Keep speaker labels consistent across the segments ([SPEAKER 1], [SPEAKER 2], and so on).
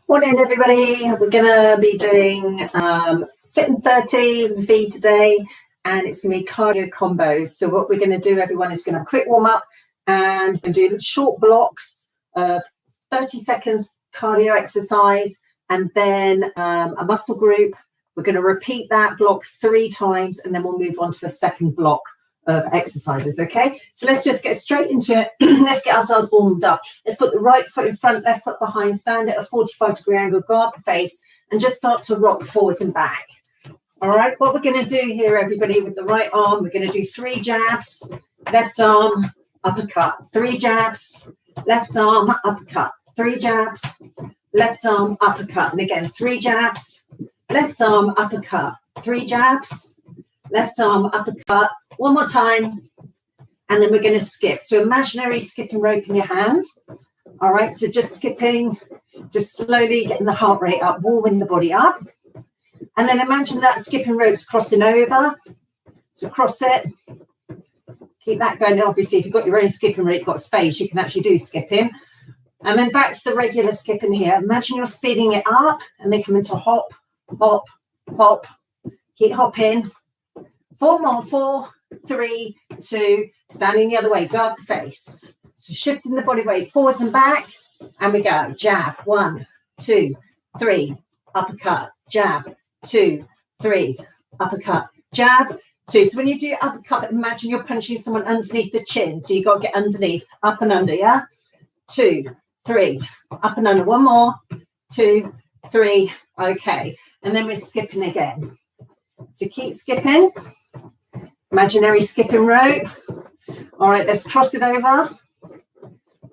[SPEAKER 1] Morning, everybody. We're going to be doing Fit and 30 with V today, and it's going to be cardio combos. So what we're going to do, everyone, is going to have a quick warm up and do short blocks of 30 seconds cardio exercise, and then a muscle group. We're going to repeat that block 3 times, and then we'll move on to a second block of exercises. Okay, so let's just get straight into it. Let's get ourselves warmed up. Let's put the right foot in front, left foot behind, stand at a 45-degree angle, guard the face, and just start to rock forwards and back. All right, what we're going to do here, everybody, with the right arm, we're going to do 3 jabs, left arm, uppercut, 3 jabs, left arm, uppercut, 3 jabs, left arm, uppercut, and again 3 jabs, left arm, uppercut, 3 jabs, left arm, uppercut. One more time, and then we're going to skip. So imaginary skipping rope in your hand. All right, so just skipping, just slowly getting the heart rate up, warming the body up. And then imagine that skipping rope's crossing over. So cross it. Keep that going. Obviously, if you've got your own skipping rope, you've got space, you can actually do skipping. And then back to the regular skipping here. Imagine you're speeding it up, and then come into hop, hop, hop. Keep hopping. 4 more, 4, 3, 2, standing the other way, guard the face. So shifting the body weight forwards and back, and we go. Jab, 1, 2, 3, uppercut, jab, 2, 3, uppercut, jab, 2. So when you do uppercut, imagine you're punching someone underneath the chin. So you've got to get underneath, up and under, yeah? 2, 3, up and under. 1 more, 2, 3, okay. And then we're skipping again. So keep skipping. Imaginary skipping rope. All right, let's cross it over.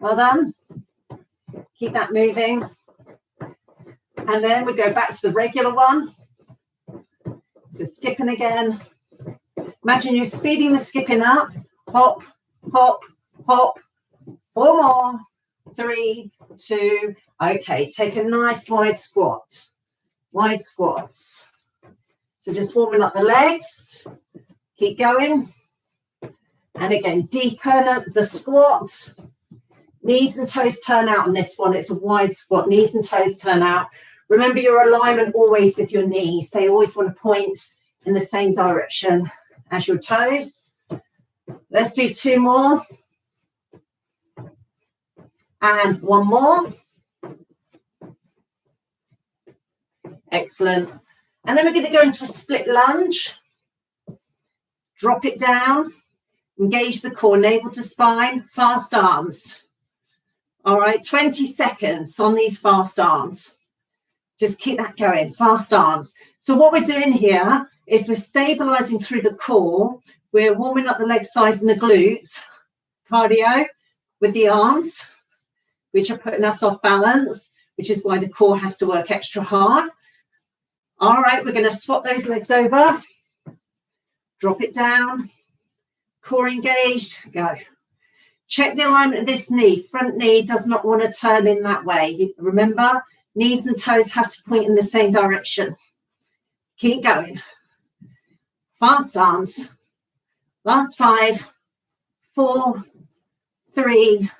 [SPEAKER 1] Well done. Keep that moving. And then we go back to the regular one. So skipping again. Imagine you're speeding the skipping up. Hop, hop, hop. 4 more. 3, 2. Okay, take a nice wide squat. Wide squats. So just warming up the legs. Keep going. And again, deepen the squat. Knees and toes turn out on this one. It's a wide squat. Knees and toes turn out. Remember your alignment always with your knees. They always want to point in the same direction as your toes. Let's do 2 more. And 1 more. Excellent. And then we're going to go into a split lunge. Drop it down. Engage the core, navel to spine, fast arms. All right, 20 seconds on these fast arms. Just keep that going, fast arms. So what we're doing here is we're stabilizing through the core. We're warming up the legs, thighs, and the glutes. Cardio with the arms, which are putting us off balance, which is why the core has to work extra hard. All right, we're going to swap those legs over. Drop it down. Core engaged. Go. Check the alignment of this knee. Front knee does not want to turn in that way. Remember, knees and toes have to point in the same direction. Keep going. Fast arms. Last 5, 4, 3,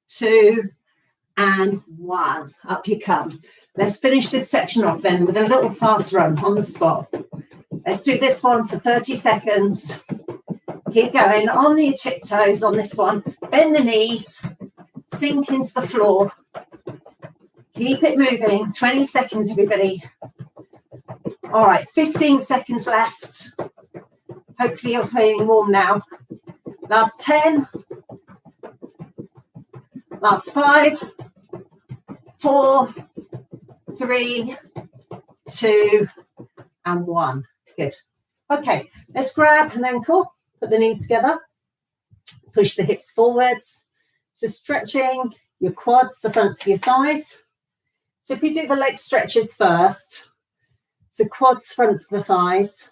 [SPEAKER 1] 2, and 1. Up you come. Let's finish this section off then with a little fast run on the spot. Let's do this one for 30 seconds. Keep going on your tiptoes on this one. Bend the knees. Sink into the floor. Keep it moving. 20 seconds, everybody. All right, 15 seconds left. Hopefully you're feeling warm now. Last 10. Last 5. 4, 3, 2, and 1. Good. Okay, let's grab an ankle, put the knees together, push the hips forwards. So stretching your quads, the fronts of your thighs. So if we do the leg stretches first, so quads, fronts of the thighs.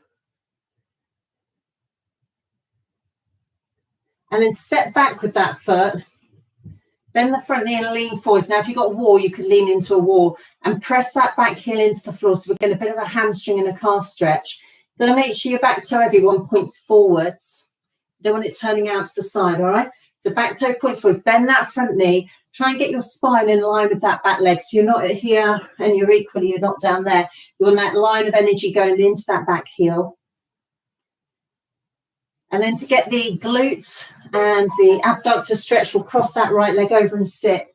[SPEAKER 1] And then step back with that foot. Bend the front knee and lean forwards. Now, if you've got a wall, you could lean into a wall and press that back heel into the floor. So we're getting a bit of a hamstring and a calf stretch. You're going to make sure your back toe, everyone, points forwards. You don't want it turning out to the side, all right? So back toe points forwards, bend that front knee, try and get your spine in line with that back leg. So you're not here and you're not down there. You're on that line of energy going into that back heel. And then to get the glutes and the abductor stretch, we'll cross that right leg over and sit.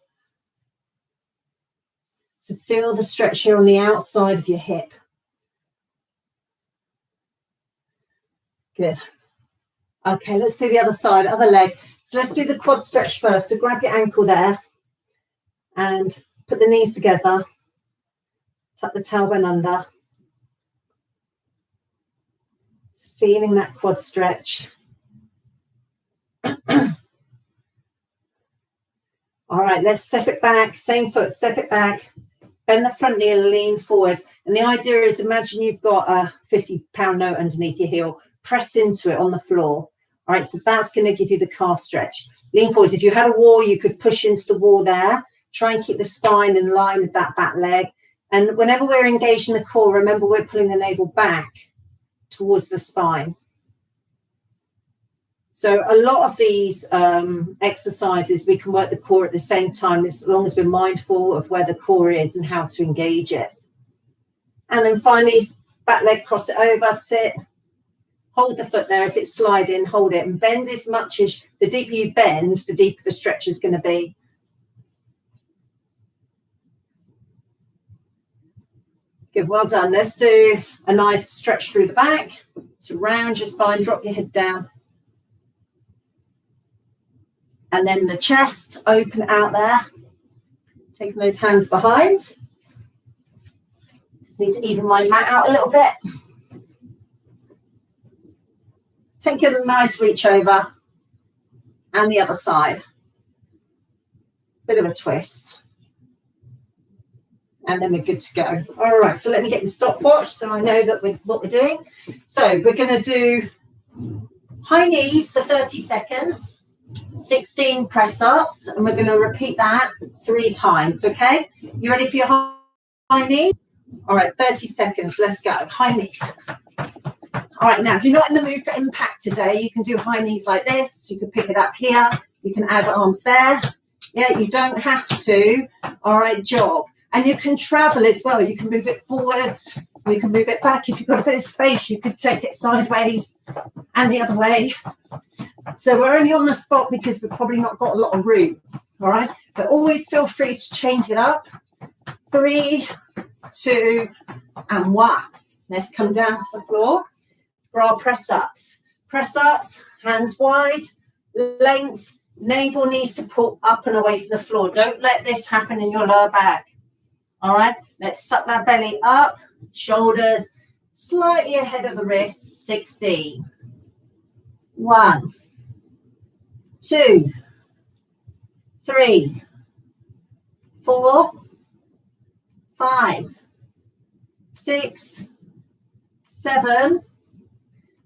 [SPEAKER 1] So feel the stretch here on the outside of your hip. Good. Okay, let's do the other side, other leg. So let's do the quad stretch first. So grab your ankle there and put the knees together. Tuck the tailbone under. So feeling that quad stretch. All right, let's step it back. Same foot, step it back. Bend the front knee and lean forwards. And the idea is, imagine you've got a 50-pound note underneath your heel. Press into it on the floor. All right, so that's going to give you the calf stretch. Lean forwards. If you had a wall, you could push into the wall there. Try and keep the spine in line with that back leg. And whenever we're engaging the core, remember we're pulling the navel back towards the spine. So a lot of these exercises, we can work the core at the same time, as long as we're mindful of where the core is and how to engage it. And then finally, back leg, cross it over, sit. Hold the foot there. If it's sliding, hold it and bend as much as, the deeper you bend, the deeper the stretch is going to be. Good, well done. Let's do a nice stretch through the back. Surround your spine, drop your head down. And then the chest, open out there. Taking those hands behind. Just need to even my mat out a little bit. Take a nice reach over. And the other side. Bit of a twist. And then we're good to go. All right, so let me get the stopwatch so I know that what we're doing. So we're going to do high knees for 30 seconds, 16 press-ups, and we're going to repeat that 3 times, okay? You ready for your high knee? All right, 30 seconds, let's go. High knees. All right, now, if you're not in the mood for impact today, you can do high knees like this. You can pick it up here. You can add arms there. Yeah, you don't have to. All right, jog. And you can travel as well. You can move it forwards. You can move it back. If you've got a bit of space, you could take it sideways and the other way. So we're only on the spot because we've probably not got a lot of room. All right. But always feel free to change it up. 3, 2, and 1. Let's come down to the floor for our press ups. Press ups, hands wide, length, navel needs to pull up and away from the floor. Don't let this happen in your lower back. All right, let's suck that belly up, shoulders slightly ahead of the wrists. 16. 1, 2, 3, 4, 5, 6, 7.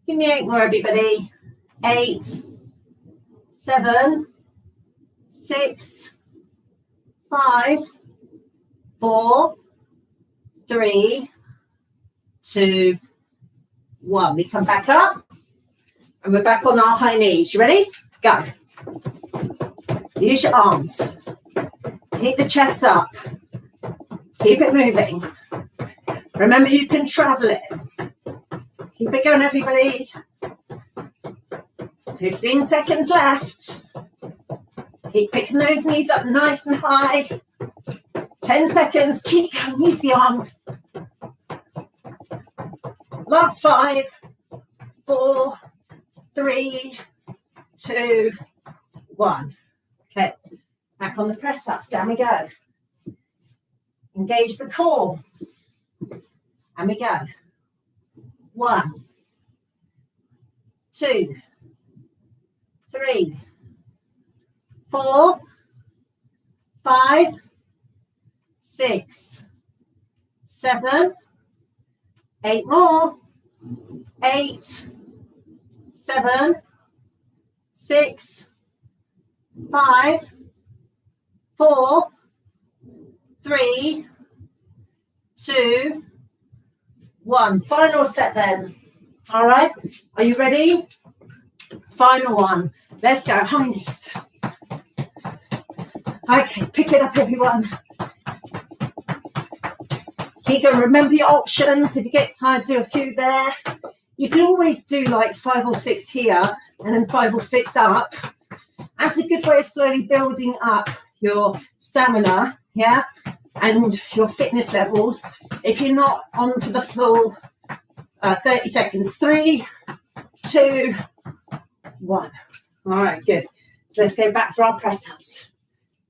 [SPEAKER 1] Give me 8 more, everybody. 8, 7, 6, 5, 4, 3, 2, 1. We come back up and we're back on our high knees. You ready? Go. Use your arms. Keep the chest up. Keep it moving. Remember, you can travel it. Keep it going, everybody. 15 seconds left. Keep picking those knees up nice and high. 10 seconds, keep going, use the arms. Last 5, 4, 3, 2, 1. Okay, back on the press ups, down we go. Engage the core. And we go. 1, 2, 3, 4, 5, 6, 7, 8 more. 8, 7, 6, 5, 4, 3, 2, 1. Final set then. All right. Are you ready? Final one. Let's go. High knees. Okay, pick it up, everyone. Keep going. Remember your options. If you get tired, do a few there. You can always do like 5 or 6 here and then 5 or 6 up. That's a good way of slowly building up your stamina, yeah, and your fitness levels. If you're not on for the full 30 seconds, 3, 2, 1. All right, good. So let's go back for our press ups.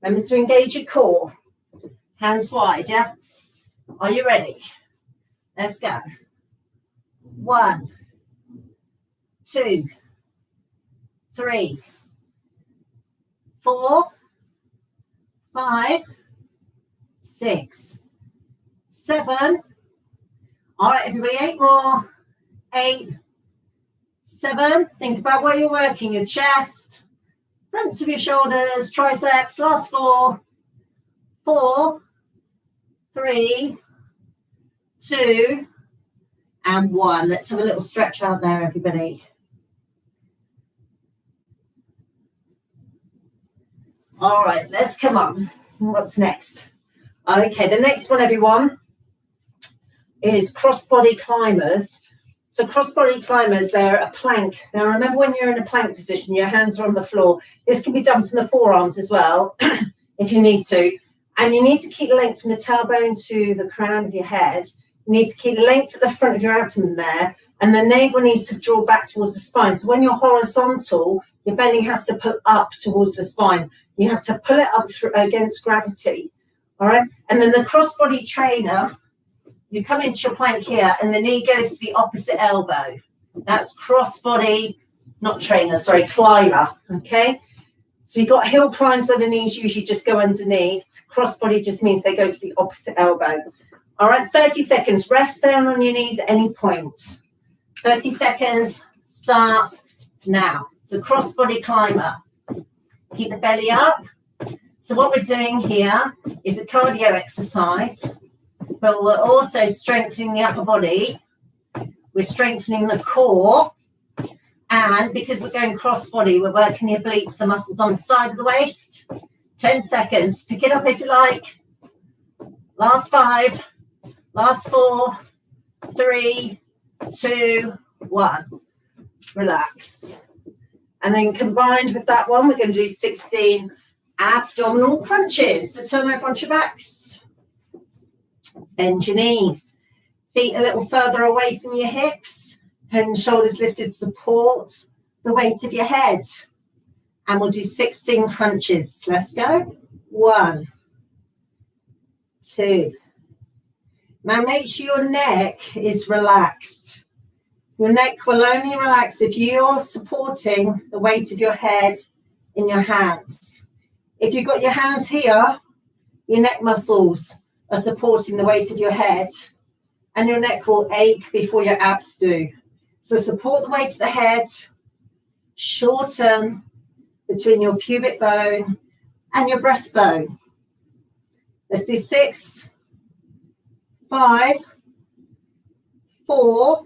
[SPEAKER 1] Remember to engage your core. Hands wide, yeah? Are you ready? Let's go. 1, 2, 3, 4, 5, 6, 7. All right, everybody, 8 more. 8, 7. Think about where you're working, your chest, fronts of your shoulders, triceps. Last 4, 4, 3, 2, and 1. Let's have a little stretch out there, everybody. All right, let's come on. What's next? Okay, the next one, everyone, is crossbody climbers. So crossbody climbers, they're a plank. Now, remember when you're in a plank position, your hands are on the floor. This can be done from the forearms as well, if you need to. And you need to keep the length from the tailbone to the crown of your head. You need to keep the length at the front of your abdomen there. And the navel needs to draw back towards the spine. So when you're horizontal, your belly has to pull up towards the spine. You have to pull it up against gravity. All right. And then the crossbody trainer, you come into your plank here and the knee goes to the opposite elbow. That's crossbody, not trainer, sorry, climber. Okay. So you've got hill climbs where the knees usually just go underneath. Crossbody just means they go to the opposite elbow. All right, 30 seconds. Rest down on your knees at any point. 30 seconds starts now. So crossbody climber. Keep the belly up. So what we're doing here is a cardio exercise, but we're also strengthening the upper body. We're strengthening the core. And because we're going crossbody, we're working the obliques, the muscles on the side of the waist. 10 seconds. Pick it up if you like. Last 5. Last 4. 3, 2, 1. Relax. And then combined with that one, we're going to do 16 abdominal crunches. So turn over onto your backs. Bend your knees. Feet a little further away from your hips. Head and shoulders lifted, support the weight of your head. And we'll do 16 crunches. Let's go. 1, 2. Now make sure your neck is relaxed. Your neck will only relax if you're supporting the weight of your head in your hands. If you've got your hands here, your neck muscles are supporting the weight of your head, and your neck will ache before your abs do. So support the weight of the head, shorten between your pubic bone and your breastbone. Let's do 6, 5, 4,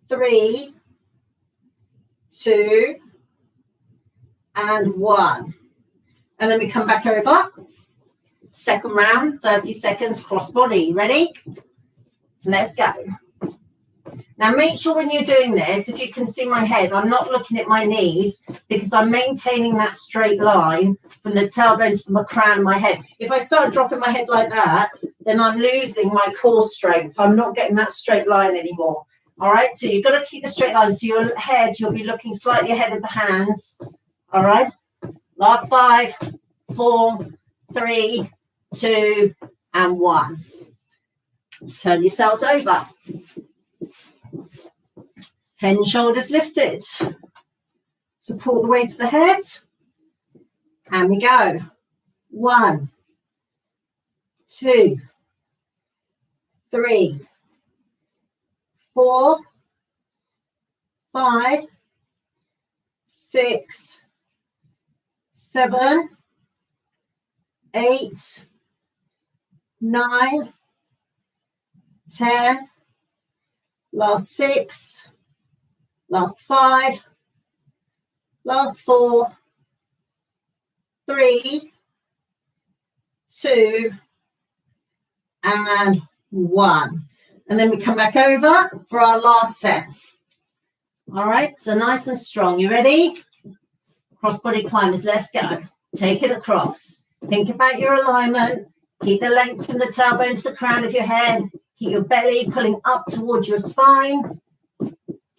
[SPEAKER 1] 3, 2, and 1. And then we come back over. Second round, 30 seconds, crossbody. Ready? Let's go. Now make sure when you're doing this, if you can see my head, I'm not looking at my knees because I'm maintaining that straight line from the tailbone to the crown of my head. If I start dropping my head like that, then I'm losing my core strength. I'm not getting that straight line anymore. All right, so you've got to keep the straight line. So your head, you'll be looking slightly ahead of the hands. All right, last 5, 4, 3, 2, and 1. Turn yourselves over. Head and shoulders lifted. Support the weight of the head. And we go. 1, 2, 3, 4, 5, 6, 7, 8, 9, 10, last 6, last 5, last 4, 3, 2, and 1. And then we come back over for our last set. All right, so nice and strong. You ready? Crossbody climbers, let's go. Take it across. Think about your alignment. Keep the length from the tailbone to the crown of your head. Keep your belly pulling up towards your spine.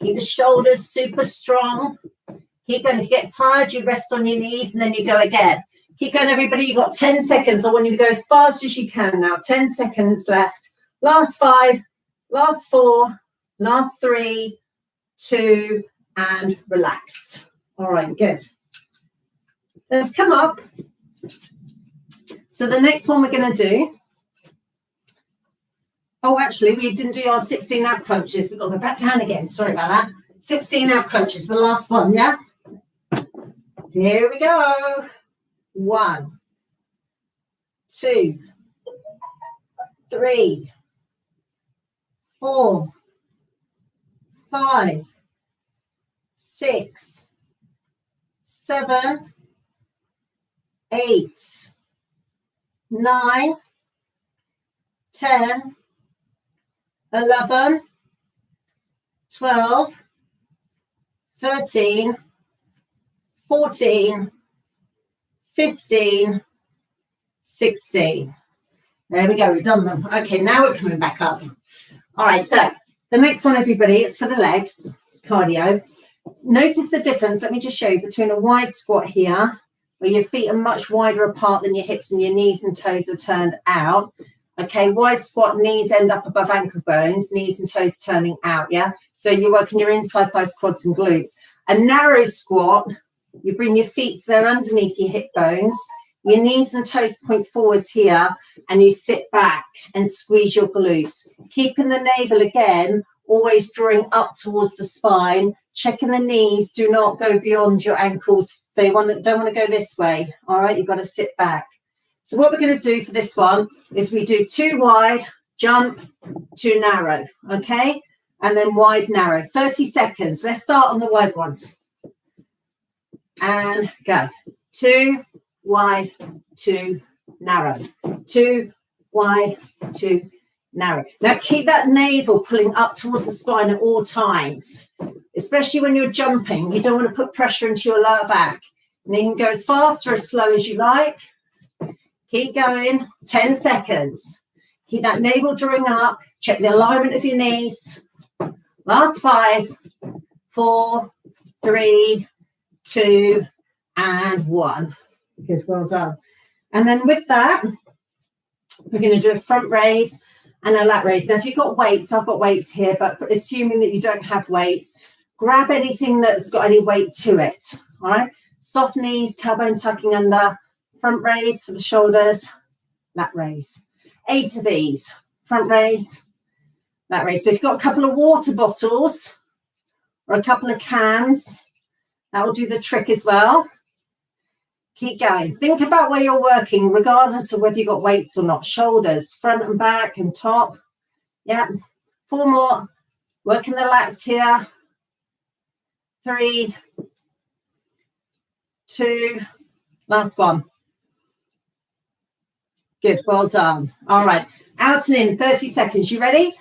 [SPEAKER 1] Keep the shoulders super strong. Keep going. If you get tired, you rest on your knees and then you go again. Keep going, everybody. You've got 10 seconds. I want you to go as fast as you can now. 10 seconds left. Last 5, last 4, last 3, 2, and relax. All right, good. Let's come up. So the next one we're going to do. Oh, actually, we didn't do our 16 ab crunches. We've got to go back down again. Sorry about that. 16 ab crunches, the last one, yeah? Here we go. 1, 2, 3, 4, 5, 6, 7, 8, 9, 10, 11, 12, 13, 14, 15, 16. There we go, we've done them. Okay, now we're coming back up. All right, so the next one, everybody, it's for the legs. It's cardio. Notice the difference. Let me just show you between a wide squat here, where your feet are much wider apart than your hips and your knees and toes are turned out. Okay, wide squat, knees end up above ankle bones, knees and toes turning out, yeah? So you're working your inside thighs, quads and glutes. A narrow squat, you bring your feet so they're underneath your hip bones, your knees and toes point forwards here, and you sit back and squeeze your glutes. Keeping the navel again, always drawing up towards the spine, checking the knees, do not go beyond your ankles. They don't want to go this way, all right? You've got to sit back. So what we're going to do for this one is we do 2 wide, jump, 2 narrow, okay? And then wide, narrow, 30 seconds. Let's start on the wide ones. And go. 2 wide, 2 narrow. 2 wide, 2 narrow. Now keep that navel pulling up towards the spine at all times, especially when you're jumping. You don't want to put pressure into your lower back. And you can go as fast or as slow as you like. Keep going, 10 seconds. Keep that navel drawing up. Check the alignment of your knees. Last 5, 4, 3, 2, and 1. Good, well done. And then with that, we're going to do a front raise and a lat raise. Now, if you've got weights, I've got weights here, but assuming that you don't have weights, grab anything that's got any weight to it, all right? Soft knees, tailbone tucking under, front raise for the shoulders, lat raise. 8 of these, front raise, lat raise. So if you've got a couple of water bottles or a couple of cans, that will do the trick as well. Keep going. Think about where you're working, regardless of whether you've got weights or not. Shoulders, front and back and top. Yeah. 4 more. Working the lats here. 3, 2, last one. Good, well done. All right, out and in, 30 seconds. You ready?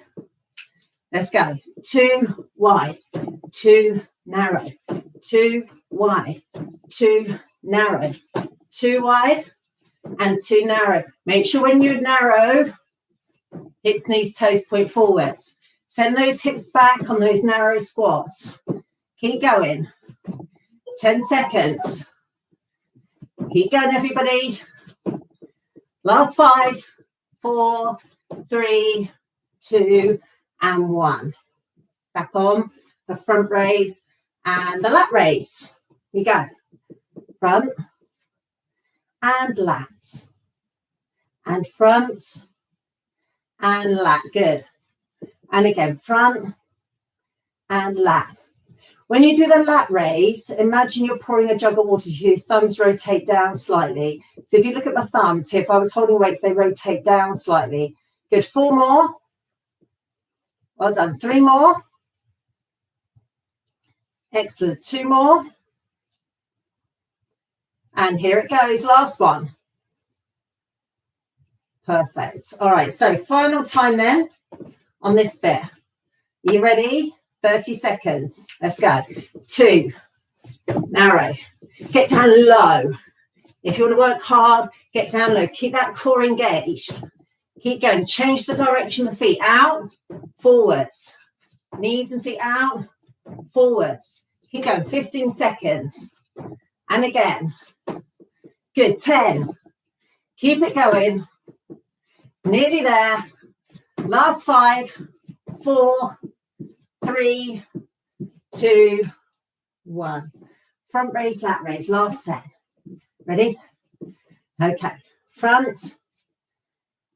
[SPEAKER 1] Let's go. 2 wide, 2 narrow, 2 wide, 2 narrow, 2 wide, and 2 narrow. Make sure when you're narrow, hips, knees, toes point forwards. Send those hips back on those narrow squats. Keep going. 10 seconds. Keep going, everybody. Last 5, 4, 3, 2, and 1. Back on the front raise and the lat raise. You go. Front and lat. And front and lat. Good. And again, front and lat. When you do the lat raise, imagine you're pouring a jug of water. Your thumbs rotate down slightly. So if you look at my thumbs here, if I was holding weights, they rotate down slightly. Good. 4 more. Well done. 3 more. Excellent. 2 more. And here it goes, last one. Perfect. All right, so final time then on this bit. Are you ready? 30 seconds. Let's go. 2, narrow. Get down low. If you want to work hard, get down low. Keep that core engaged. Keep going. Change the direction of the feet. Out, forwards. Knees and feet out, forwards. Keep going. 15 seconds. And again. Good. 10. Keep it going. Nearly there. Last 5, 4, 3, 2, 1. Front raise, lat raise. Last set. Ready? Okay. Front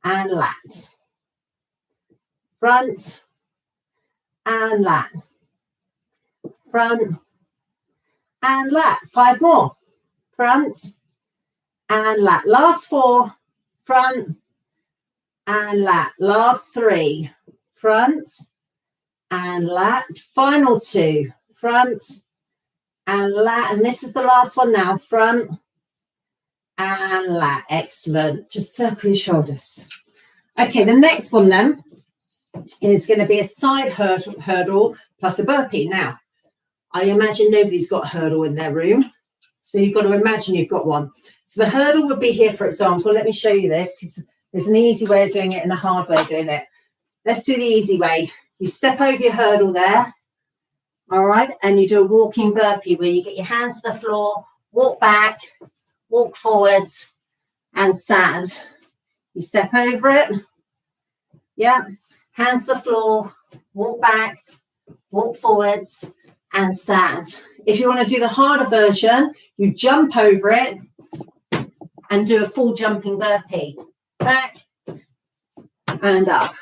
[SPEAKER 1] and lat. Front and lat. Front and lat. 5 more. Front and lat. Last 4. Front and lat. Last 3. Front and lat. Final 2. Front and lat. And this is the last one now. Front and lat. Excellent. Just circle your shoulders. Okay, the next one then is going to be a side hurdle plus a burpee. Now, I imagine nobody's got a hurdle in their room. So you've got to imagine you've got one. So the hurdle would be here, for example. Let me show you this because there's an easy way of doing it and a hard way of doing it. Let's do the easy way. You step over your hurdle there. All right. And you do a walking burpee where you get your hands to the floor, walk back, walk forwards and stand. You step over it. Yeah. Hands to the floor, walk back, walk forwards and stand. If you want to do the harder version, you jump over it and do a full jumping burpee. Back and up.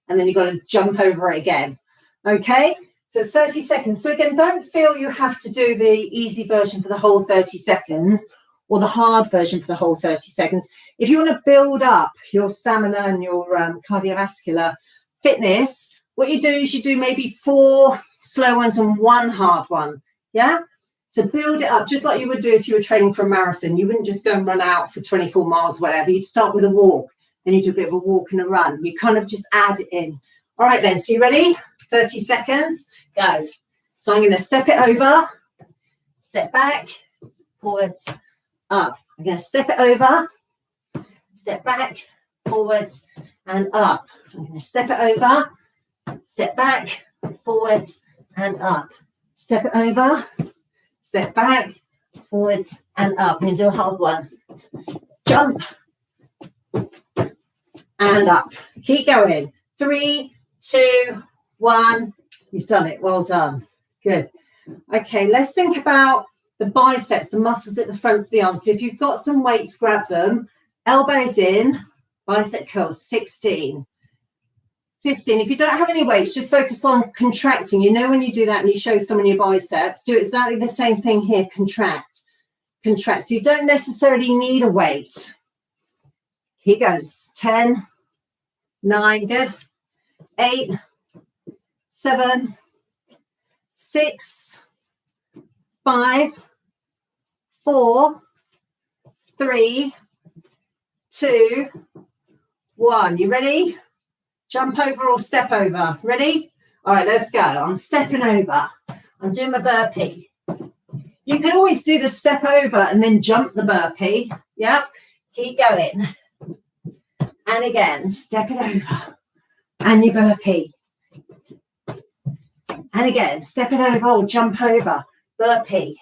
[SPEAKER 1] And then you've got to jump over it again. Okay? So it's 30 seconds. So again, don't feel you have to do the easy version for the whole 30 seconds or the hard version for the whole 30 seconds. If you want to build up your stamina and your cardiovascular fitness, what you do is you do maybe 4 slow ones and 1 hard one. Yeah? So build it up just like you would do if you were training for a marathon. You wouldn't just go and run out for 24 miles or whatever. You'd start with a walk. Then you do a bit of a walk and a run. You kind of just add it in. All right then, so you ready? 30 seconds, go. So I'm going to step it over, step back, forwards, up. I'm going to step it over, step back, forwards, and up. I'm going to step it over, step back, forwards, and up. Step it over, step back, forwards, and up. I'm going to do a hard one. Jump, and up. Keep going. 3, 2, 1. You've done it. Well done. Good. Okay, let's think about the biceps, the muscles at the front of the arm. So if you've got some weights, grab them. Elbows in, bicep curls, 16. 15. If you don't have any weights, just focus on contracting. You know when you do that and you show someone your biceps, do exactly the same thing here. Contract. Contract. So you don't necessarily need a weight. Here goes. 10, 9, good. 8, 7, 6, 5, 4, 3, 2, 1. You ready? Jump over or step over. Ready? All right, let's go. I'm stepping over. I'm doing my burpee. You can always do the step over and then jump the burpee. Yeah. Keep going. And again, step it over. And your burpee. And again, step it over or jump over. Burpee.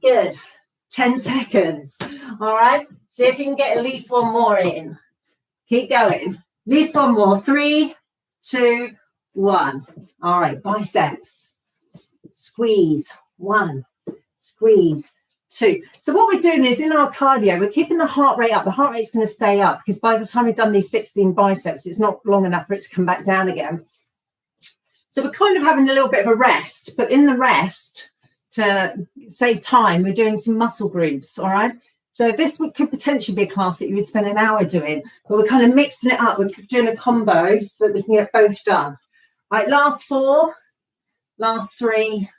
[SPEAKER 1] Good. 10 seconds. All right. See if you can get at least one more in. Keep going. At least one more. 3, 2, 1. All right. Biceps. Squeeze. 1. Squeeze. 2. So what we're doing is in our cardio, we're keeping the heart rate up. The heart rate's going to stay up because by the time we've done these 16 biceps, it's not long enough for it to come back down again. So we're kind of having a little bit of a rest, but in the rest, to save time, we're doing some muscle groups, all right? So this could potentially be a class that you would spend an hour doing, but we're kind of mixing it up. We're doing a combo so that we can get both done. All right, last 4, last 3,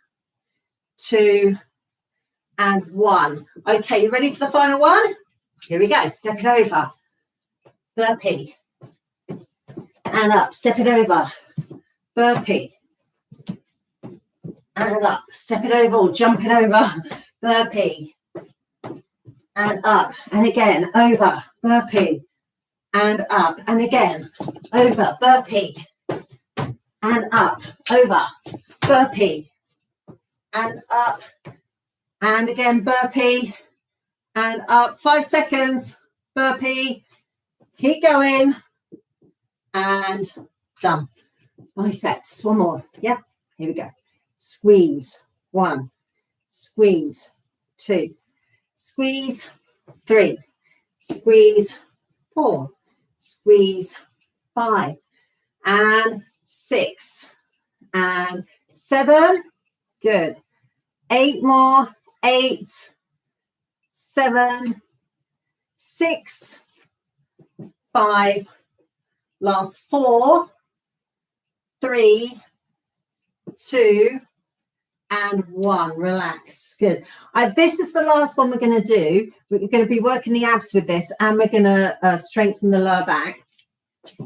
[SPEAKER 1] 2, and 1. Okay, you ready for the final one? Here we go. Step it over. Burpee. And up. Step it over. Burpee. And up. Step it over or jump it over. Burpee. And up. And again. Over. Burpee. And up. And again. Over. Burpee. And up. Over. Burpee. And up. And again, burpee. And up. 5 seconds. Burpee. Keep going. And done. Biceps. One more. Yeah. Here we go. Squeeze. 1. Squeeze. 2. Squeeze. 3. Squeeze. 4. Squeeze. 5. And 6. And 7. Good. 8 more. 8. 7. 6. 5. Last 4. 3. 2. And 1. Relax. Good. This is the last one we're going to do. We're going to be working the abs with this, and we're going to strengthen the lower back.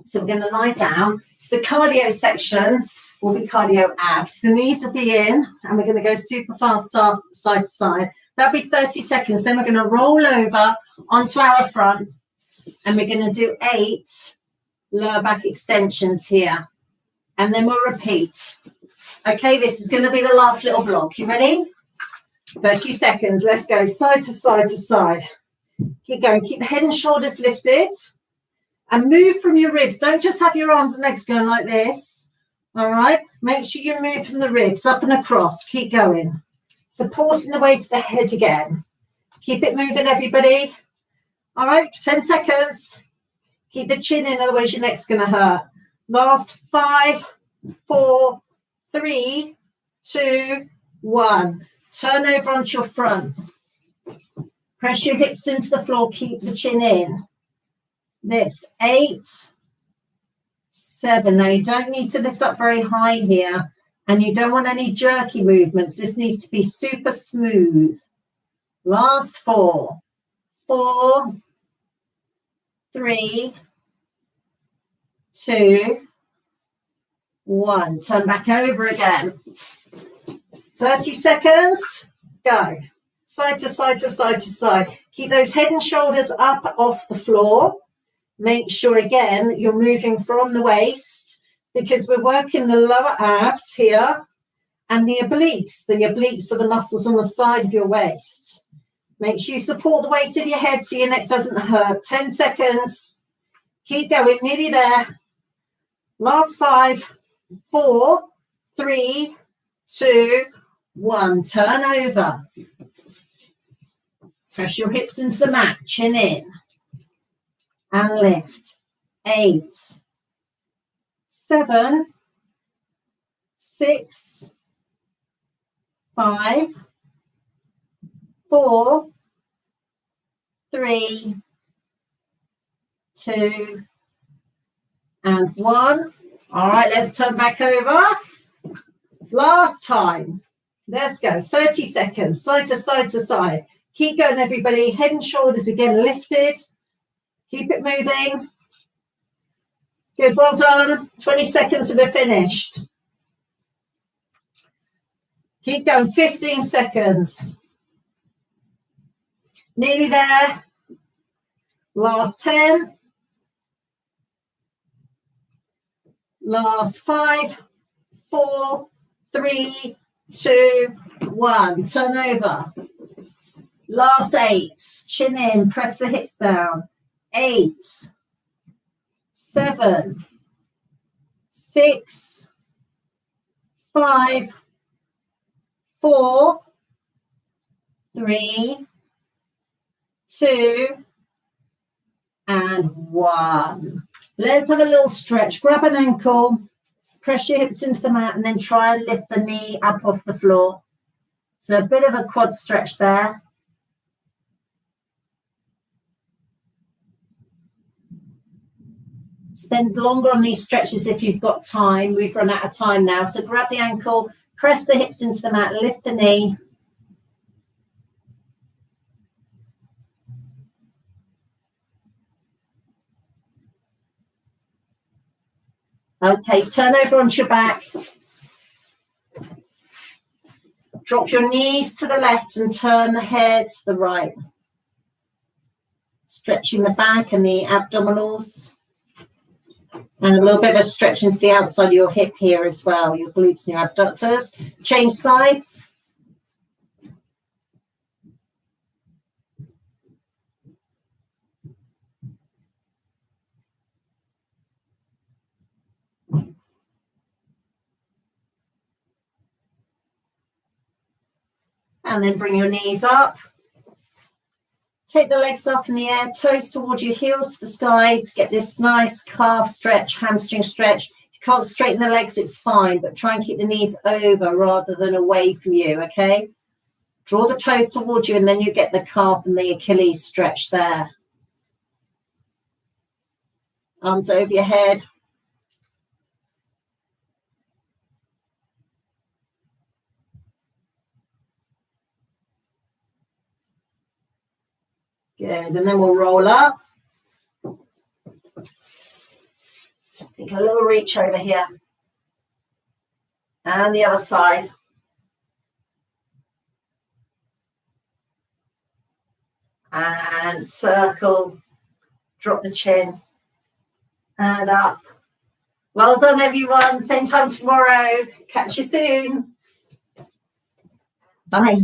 [SPEAKER 1] So we're going to lie down. So the cardio section will be cardio abs. The knees will be in, and we're going to go super fast side to side. That'll be 30 seconds. Then we're going to roll over onto our front, and we're going to do 8 lower back extensions here. And then we'll repeat. Okay, this is going to be the last little block. You ready? 30 seconds. Let's go side to side to side. Keep going. Keep the head and shoulders lifted. And move from your ribs. Don't just have your arms and legs going like this. All right? Make sure you move from the ribs up and across. Keep going. Supporting the weight to the head again. Keep it moving, everybody. All right? 10 seconds. Keep the chin in, otherwise your neck's going to hurt. Last 5, 4, 3, 2, 1. Turn over onto your front. Press your hips into the floor. Keep the chin in. Lift. 8, 7. Now you don't need to lift up very high here, and you don't want any jerky movements. This needs to be super smooth. Last 4, 4, 3, 2, 1. Turn back over again. 30 seconds. Go. Side to side to side to side. Keep those head and shoulders up off the floor. Make sure, again, you're moving from the waist, because we're working the lower abs here and the obliques. The obliques are the muscles on the side of your waist. Make sure you support the weight of your head so your neck doesn't hurt. 10 seconds. Keep going. Nearly there. Last 5, 4, 3, 2, 1. Turn over. Press your hips into the mat. Chin in. And lift. 8, 7, 6, 5, 4, 3, 2, and 1. All right, let's turn back over. Last time. Let's go. 30 seconds, side to side to side. Keep going, everybody. Head and shoulders again lifted. Keep it moving. Good, well done. 20 seconds and we're finished. Keep going, 15 seconds. Nearly there. Last 10. Last 5, 4, 3, 2, 1. Turn over. Last 8. Chin in, press the hips down. 8, 7, 6, 5, 4, 3, 2, and 1. Let's have a little stretch. Grab an ankle, press your hips into the mat, and then try and lift the knee up off the floor. So a bit of a quad stretch there. Spend longer on these stretches if you've got time. We've run out of time now. So grab the ankle, press the hips into the mat, lift the knee. Okay, turn over onto your back. Drop your knees to the left and turn the head to the right. Stretching the back and the abdominals. And a little bit of a stretch into the outside of your hip here as well, your glutes and your abductors. Change sides. And then bring your knees up. Take the legs up in the air, toes towards your heels to the sky to get this nice calf stretch, hamstring stretch. If you can't straighten the legs, it's fine, but try and keep the knees over rather than away from you, okay? Draw the toes towards you and then you get the calf and the Achilles stretch there. Arms over your head. Good, and then we'll roll up. Take a little reach over here. And the other side. And circle. Drop the chin. And up. Well done, everyone. Same time tomorrow. Catch you soon. Bye.